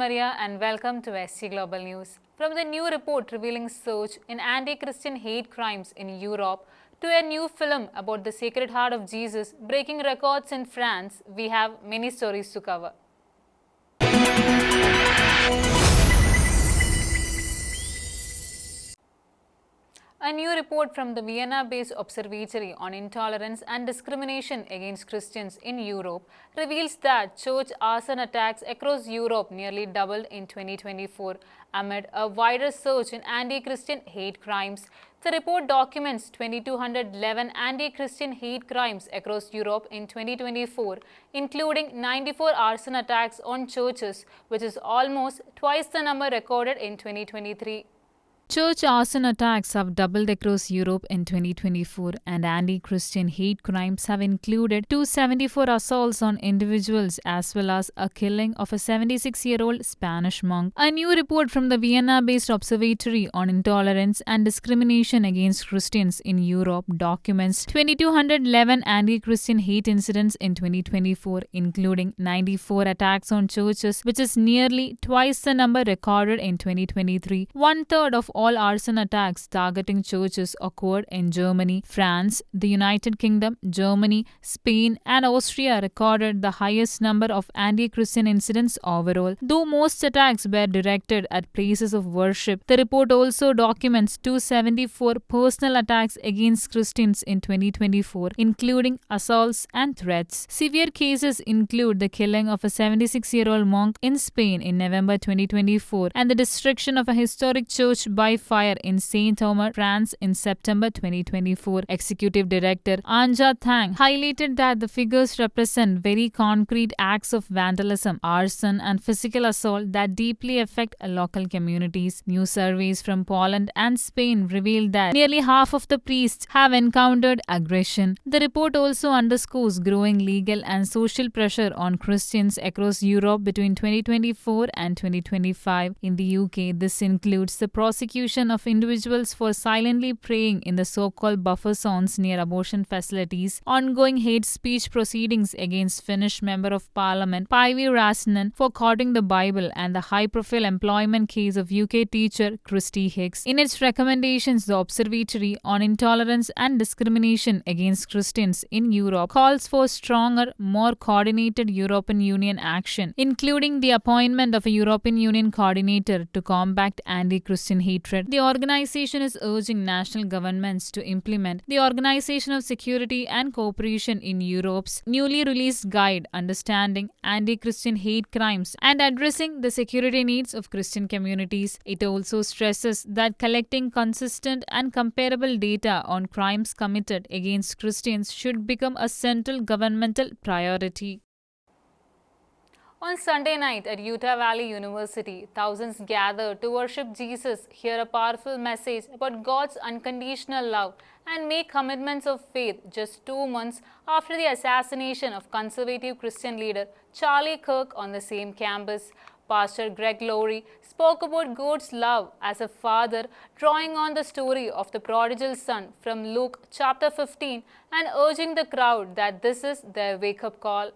Maria and welcome to SG Global News. From the new report revealing surge in anti-Christian hate crimes in Europe to a new film about the Sacred Heart of Jesus breaking records in France, we have many stories to cover. A new report from the Vienna-based Observatory on Intolerance and Discrimination Against Christians in Europe reveals that church arson attacks across Europe nearly doubled in 2024 amid a wider surge in anti-Christian hate crimes. The report documents 2,211 anti-Christian hate crimes across Europe in 2024, including 94 arson attacks on churches, which is almost twice the number recorded in 2023. Church arson attacks have doubled across Europe in 2024, and anti-Christian hate crimes have included 274 assaults on individuals as well as a killing of a 76-year-old Spanish monk. A new report from the Vienna-based Observatory on Intolerance and Discrimination Against Christians in Europe documents 2,211 anti-Christian hate incidents in 2024, including 94 attacks on churches, which is nearly twice the number recorded in 2023. One-third of all arson attacks targeting churches occurred in Germany, France, the United Kingdom, Germany, Spain, and Austria recorded the highest number of anti-Christian incidents overall. Though most attacks were directed at places of worship, the report also documents 274 personal attacks against Christians in 2024, including assaults and threats. Severe cases include the killing of a 76-year-old monk in Spain in November 2024 and the destruction of a historic church by fire in Saint-Omer, France in September 2024. Executive Director Anja Thang highlighted that the figures represent very concrete acts of vandalism, arson, and physical assault that deeply affect local communities. New surveys from Poland and Spain revealed that nearly half of the priests have encountered aggression. The report also underscores growing legal and social pressure on Christians across Europe between 2024 and 2025. In the UK, this includes the prosecution of individuals for silently praying in the so-called buffer zones near abortion facilities, ongoing hate speech proceedings against Finnish Member of Parliament Päivi Räsänen for quoting the Bible, and the high-profile employment case of UK teacher Christy Hicks. In its recommendations, the Observatory on Intolerance and Discrimination Against Christians in Europe calls for stronger, more coordinated European Union action, including the appointment of a European Union coordinator to combat anti-Christian hatred. The organization is urging national governments to implement the Organization of Security and Cooperation in Europe's newly released guide Understanding Anti-Christian Hate Crimes and Addressing the Security Needs of Christian Communities. It also stresses that collecting consistent and comparable data on crimes committed against Christians should become a central governmental priority. On Sunday night at Utah Valley University, thousands gathered to worship Jesus, hear a powerful message about God's unconditional love, and make commitments of faith just 2 months after the assassination of conservative Christian leader Charlie Kirk on the same campus. Pastor Greg Laurie spoke about God's love as a father, drawing on the story of the prodigal son from Luke chapter 15 and urging the crowd that this is their wake-up call.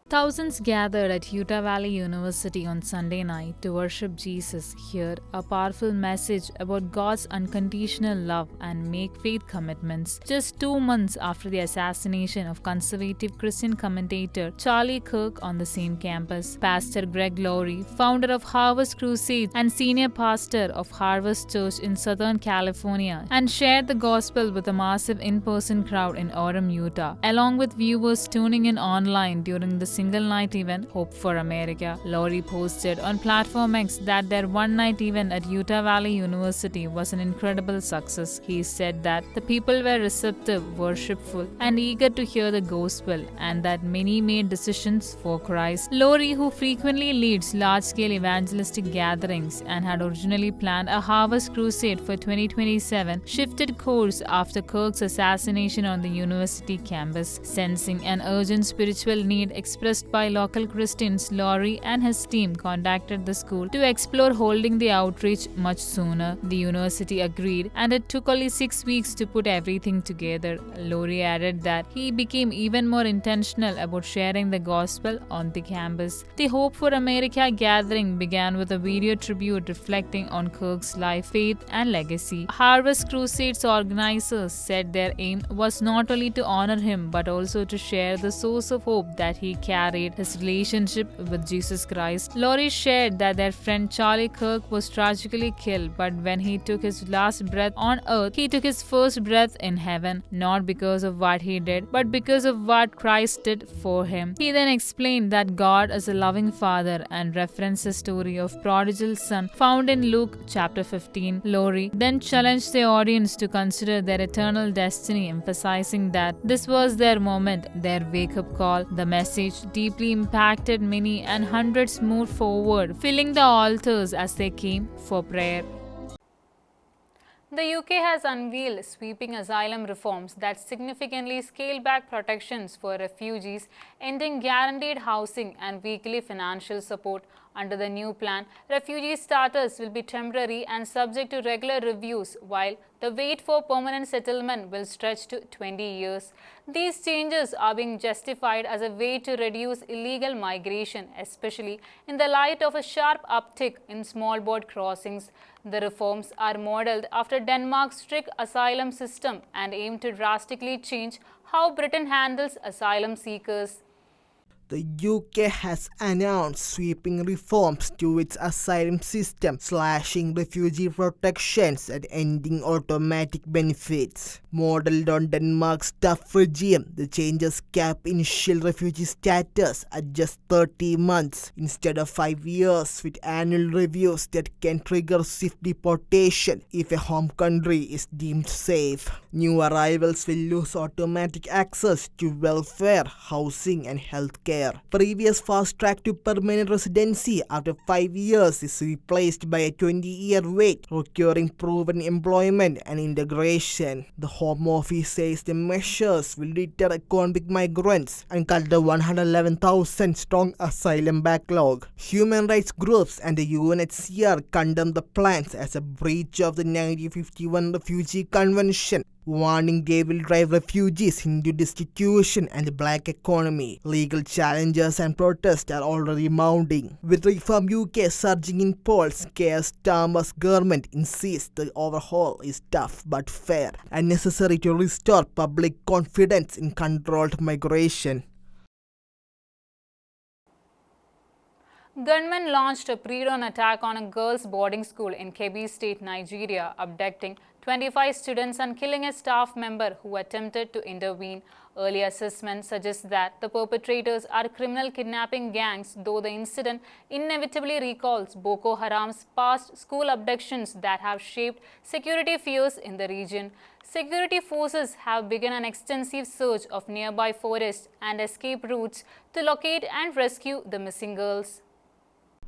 Thousands gathered at Utah Valley University on Sunday night to worship Jesus, hear a powerful message about God's unconditional love, and make faith commitments just 2 months after the assassination of conservative Christian commentator Charlie Kirk on the same campus. Pastor Greg Laurie, founder of Harvest Crusade and senior pastor of Harvest Church in Southern California, and shared the gospel with a massive in-person crowd in Orem, Utah, along with viewers tuning in online during the single-night event Hope for America. Laurie posted on Platform X that their one-night event at Utah Valley University was an incredible success. He said that the people were receptive, worshipful, and eager to hear the gospel, and that many made decisions for Christ. Laurie, who frequently leads large-scale evangelistic gatherings and had originally planned a Harvest Crusade for 2027, shifted course after Kirk's assassination on the university campus. Sensing an urgent spiritual need expressed pressed by local Christians, Laurie and his team contacted the school to explore holding the outreach much sooner. The university agreed, and it took only 6 weeks to put everything together. Laurie added that he became even more intentional about sharing the gospel on the campus. The Hope for America gathering began with a video tribute reflecting on Kirk's life, faith, and legacy. Harvest Crusades organizers said their aim was not only to honor him but also to share the source of hope that he carried, his relationship with Jesus Christ. Laurie shared that their friend Charlie Kirk was tragically killed, but when he took his last breath on earth, he took his first breath in heaven, not because of what he did, but because of what Christ did for him. He then explained that God is a loving father and referenced the story of prodigal son found in Luke chapter 15. Laurie then challenged the audience to consider their eternal destiny, emphasizing that this was their moment, their wake-up call. The message deeply impacted many, and hundreds moved forward, filling the altars as they came for prayer. The UK has unveiled sweeping asylum reforms that significantly scale back protections for refugees, ending guaranteed housing and weekly financial support. Under the new plan, refugee status will be temporary and subject to regular reviews, while the wait for permanent settlement will stretch to 20 years. These changes are being justified as a way to reduce illegal migration, especially in the light of a sharp uptick in small boat crossings. The reforms are modeled after Denmark's strict asylum system and aim to drastically change how Britain handles asylum seekers. The UK has announced sweeping reforms to its asylum system, slashing refugee protections and ending automatic benefits. Modeled on Denmark's tough regime, the changes cap initial refugee status at just 30 months instead of 5 years, with annual reviews that can trigger swift deportation if a home country is deemed safe. New arrivals will lose automatic access to welfare, housing, and healthcare. Previous fast track to permanent residency after 5 years is replaced by a 20-year wait, requiring proven employment and integration. The Home Office says the measures will deter economic migrants and cut the 111,000 strong asylum backlog. Human rights groups and the UNHCR condemn the plans as a breach of the 1951 Refugee Convention, warning they will drive refugees into destitution and the black economy. Legal challenges and protests are already mounting, with Reform UK surging in polls. Keir Starmer's government insists the overhaul is tough but fair and necessary to restore public confidence in controlled migration. Gunmen launched a pre-dawn attack on a girls' boarding school in Kebbi State, Nigeria, abducting 25 students and killing a staff member who attempted to intervene. Early assessments suggest that the perpetrators are criminal kidnapping gangs, though the incident inevitably recalls Boko Haram's past school abductions that have shaped security fears in the region. Security forces have begun an extensive search of nearby forests and escape routes to locate and rescue the missing girls.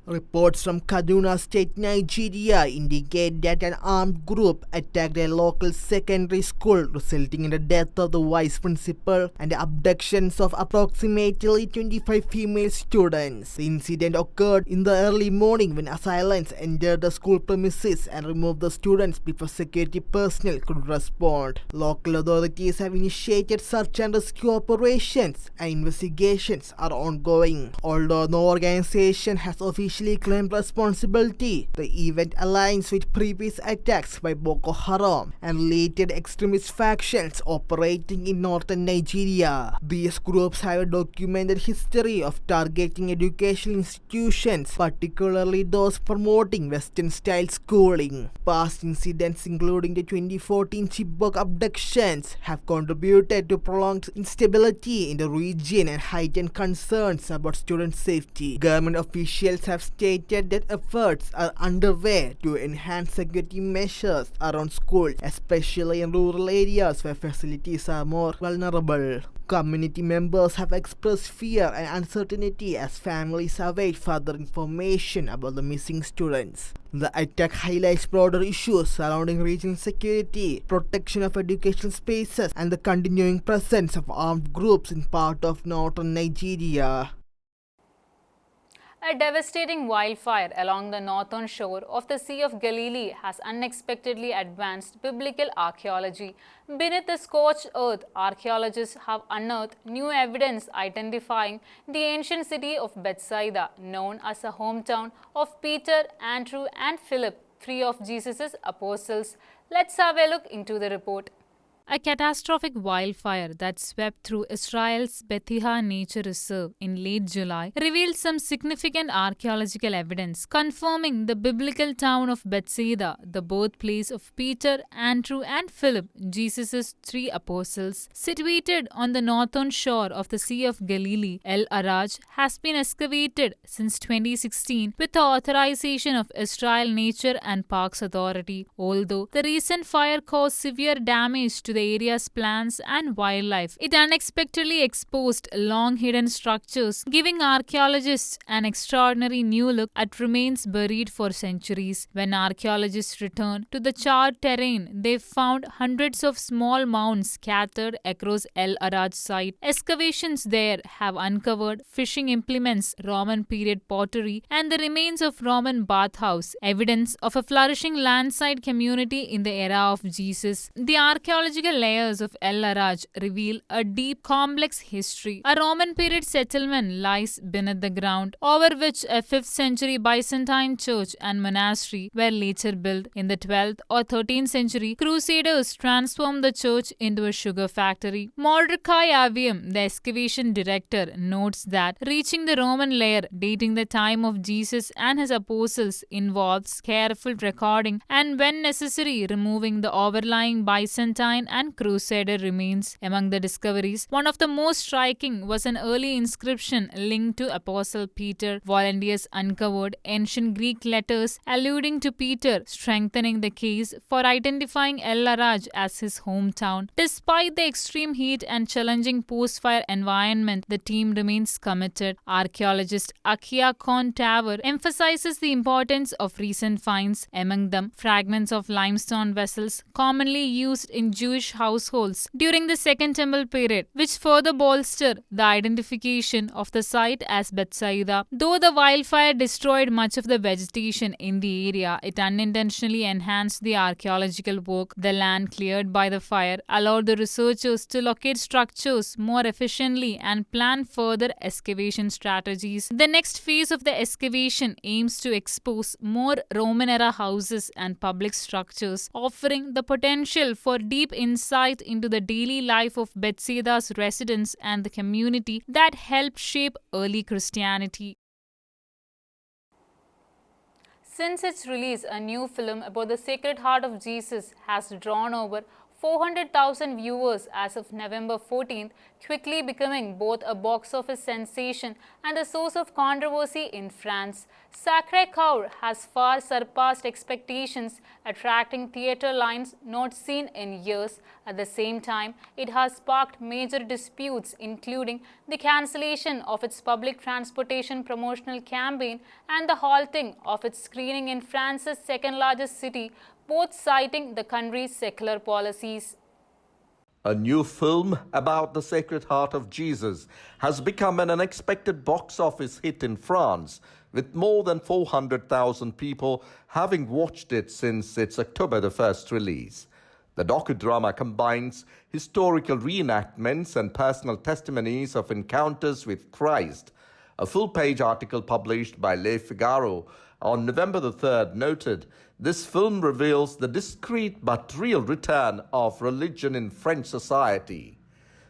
Reports from Kaduna State, Nigeria indicate that an armed group attacked a local secondary school, resulting in the death of the vice principal and the abductions of approximately 25 female students. The incident occurred in the early morning when assailants entered the school premises and removed the students before security personnel could respond. Local authorities have initiated search and rescue operations, and investigations are ongoing. Although no organization has officially claimed responsibility, the event aligns with previous attacks by Boko Haram and related extremist factions operating in northern Nigeria. These groups have a documented history of targeting educational institutions, particularly those promoting Western-style schooling. Past incidents, including the 2014 Chibok abductions, have contributed to prolonged instability in the region and heightened concerns about student safety. Government officials have stated that efforts are underway to enhance security measures around schools, especially in rural areas where facilities are more vulnerable. Community members have expressed fear and uncertainty as families await further information about the missing students. The attack highlights broader issues surrounding regional security, protection of educational spaces, and the continuing presence of armed groups in part of northern Nigeria. A devastating wildfire along the northern shore of the Sea of Galilee has unexpectedly advanced biblical archaeology. Beneath the scorched earth, archaeologists have unearthed new evidence identifying the ancient city of Bethsaida, known as the hometown of Peter, Andrew, and Philip, three of Jesus' apostles. Let's have a look into the report. A catastrophic wildfire that swept through Israel's Bethiah Nature Reserve in late July revealed some significant archaeological evidence confirming the biblical town of Bethsaida, the birthplace of Peter, Andrew, and Philip, Jesus' three apostles. Situated on the northern shore of the Sea of Galilee, El Araj has been excavated since 2016 with the authorization of Israel Nature and Parks Authority. Although the recent fire caused severe damage to the area's plants and wildlife, it unexpectedly exposed long-hidden structures, giving archaeologists an extraordinary new look at remains buried for centuries. When archaeologists returned to the charred terrain, they found hundreds of small mounds scattered across El Araj site. Excavations there have uncovered fishing implements, Roman period pottery, and the remains of Roman bathhouse, evidence of a flourishing landside community in the era of Jesus. The archaeological layers of El Araj reveal a deep, complex history. A Roman period settlement lies beneath the ground, over which a 5th century Byzantine church and monastery were later built. In the 12th or 13th century, Crusaders transformed the church into a sugar factory. Mordecai Avium, the excavation director, notes that reaching the Roman layer dating the time of Jesus and his apostles involves careful recording and, when necessary, removing the overlying Byzantine and Crusader remains. Among the discoveries, one of the most striking was an early inscription linked to Apostle Peter. Volunteers uncovered ancient Greek letters alluding to Peter, strengthening the case for identifying El Araj as his hometown. Despite the extreme heat and challenging post-fire environment, the team remains committed. Archaeologist Akia Khan Tower emphasizes the importance of recent finds, among them fragments of limestone vessels commonly used in Jewish households during the Second Temple period, which further bolster the identification of the site as Bethsaida. Though the wildfire destroyed much of the vegetation in the area, it unintentionally enhanced the archaeological work. The land cleared by the fire allowed the researchers to locate structures more efficiently and plan further excavation strategies. The next phase of the excavation aims to expose more Roman-era houses and public structures, offering the potential for deep insight into the daily life of Bethsaida's residents and the community that helped shape early Christianity. Since its release, a new film about the Sacred Heart of Jesus has drawn over 400,000 viewers as of November 14th, quickly becoming both a box office sensation and a source of controversy in France. Sacré-Cœur has far surpassed expectations, attracting theatre lines not seen in years. At the same time, it has sparked major disputes, including the cancellation of its public transportation promotional campaign and the halting of its screening in France's second-largest city, both citing the country's secular policies. A new film about the Sacred Heart of Jesus has become an unexpected box office hit in France, with more than 400,000 people having watched it since its October the 1st release. The docudrama combines historical reenactments and personal testimonies of encounters with Christ. A full-page article published by Le Figaro on November the 3rd noted, "This film reveals the discreet but real return of religion in French society."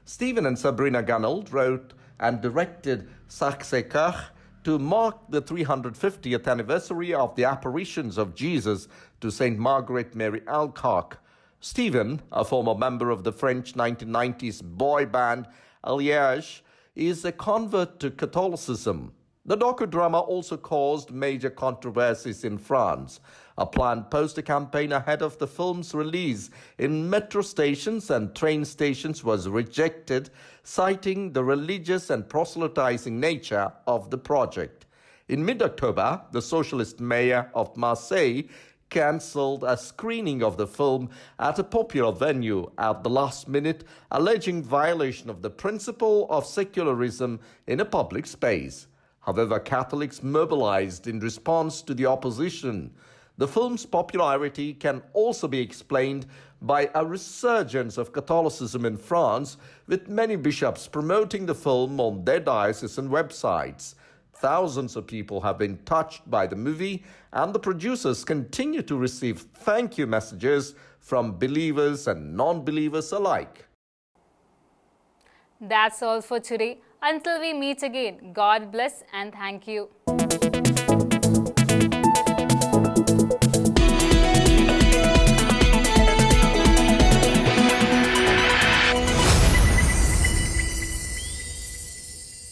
Stephen and Sabrina Gunnell wrote and directed Sacré-Cœur to mark the 350th anniversary of the apparitions of Jesus to St. Margaret Mary Alacoque. Stephen, a former member of the French 1990s boy band Alliage, is a convert to Catholicism. The docudrama also caused major controversies in France. A planned poster campaign ahead of the film's release in metro stations and train stations was rejected, citing the religious and proselytizing nature of the project. In mid-October, the socialist mayor of Marseille cancelled a screening of the film at a popular venue at the last minute, alleging violation of the principle of secularism in a public space. However, Catholics mobilized in response to the opposition. The film's popularity can also be explained by a resurgence of Catholicism in France, with many bishops promoting the film on their diocesan websites. Thousands of people have been touched by the movie, and the producers continue to receive thank you messages from believers and non-believers alike. That's all for today. Until we meet again, God bless and thank you.